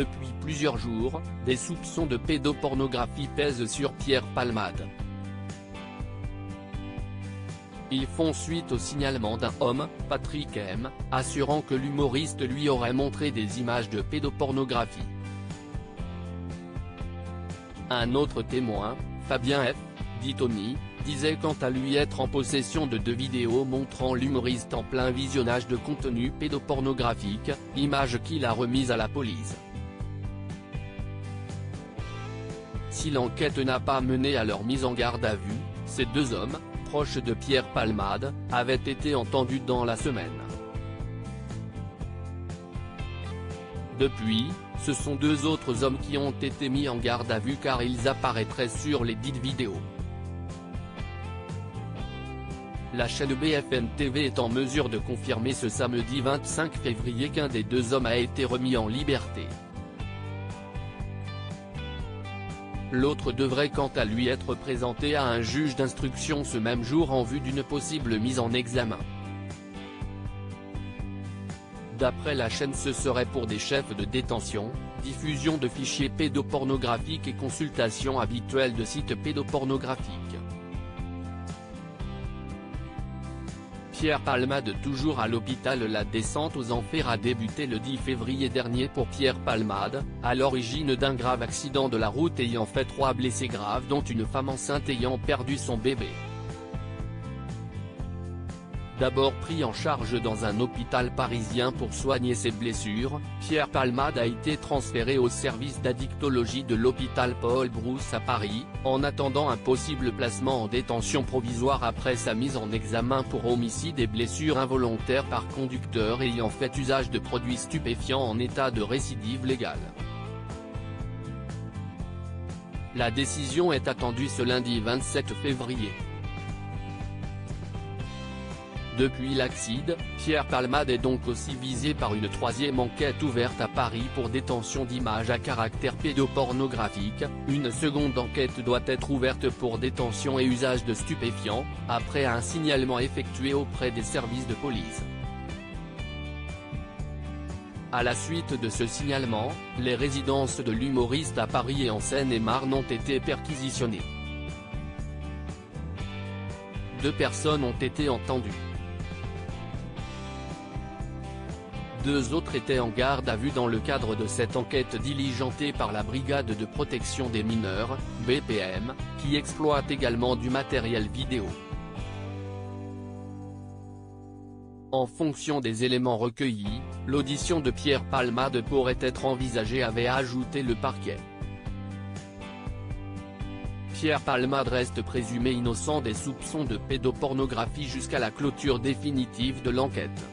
Depuis plusieurs jours, des soupçons de pédopornographie pèsent sur Pierre Palmade. Ils font suite au signalement d'un homme, Patrick M., assurant que l'humoriste lui aurait montré des images de pédopornographie. Un autre témoin, Fabien F., dit Tony, disait quant à lui être en possession de 2 vidéos montrant l'humoriste en plein visionnage de contenu pédopornographique, images qu'il a remises à la police. Si l'enquête n'a pas mené à leur mise en garde à vue, ces 2 hommes, proches de Pierre Palmade, avaient été entendus dans la semaine. Depuis, ce sont 2 autres hommes qui ont été mis en garde à vue car ils apparaîtraient sur les dites vidéos. La chaîne BFM TV est en mesure de confirmer ce samedi 25 février qu'un des 2 hommes a été remis en liberté. L'autre devrait quant à lui être présenté à un juge d'instruction ce même jour en vue d'une possible mise en examen. D'après la chaîne, ce serait pour des chefs de détention, diffusion de fichiers pédopornographiques et consultation habituelle de sites pédopornographiques. Pierre Palmade toujours à l'hôpital. La descente aux enfers a débuté le 10 février dernier pour Pierre Palmade, à l'origine d'un grave accident de la route ayant fait 3 blessés graves dont une femme enceinte ayant perdu son bébé. D'abord pris en charge dans un hôpital parisien pour soigner ses blessures, Pierre Palmade a été transféré au service d'addictologie de l'hôpital Paul Brousse à Paris, en attendant un possible placement en détention provisoire après sa mise en examen pour homicide et blessures involontaires par conducteur ayant fait usage de produits stupéfiants en état de récidive légale. La décision est attendue ce lundi 27 février. Depuis l'accident, Pierre Palmade est donc aussi visé par une 3e enquête ouverte à Paris pour détention d'images à caractère pédopornographique. Une seconde enquête doit être ouverte pour détention et usage de stupéfiants, après un signalement effectué auprès des services de police. À la suite de ce signalement, les résidences de l'humoriste à Paris et en Seine-et-Marne ont été perquisitionnées. 2 personnes ont été entendues. 2 autres étaient en garde à vue dans le cadre de cette enquête diligentée par la Brigade de protection des mineurs, BPM, qui exploite également du matériel vidéo. En fonction des éléments recueillis, l'audition de Pierre Palmade pourrait être envisagée, avait ajouté le parquet. Pierre Palmade reste présumé innocent des soupçons de pédopornographie jusqu'à la clôture définitive de l'enquête.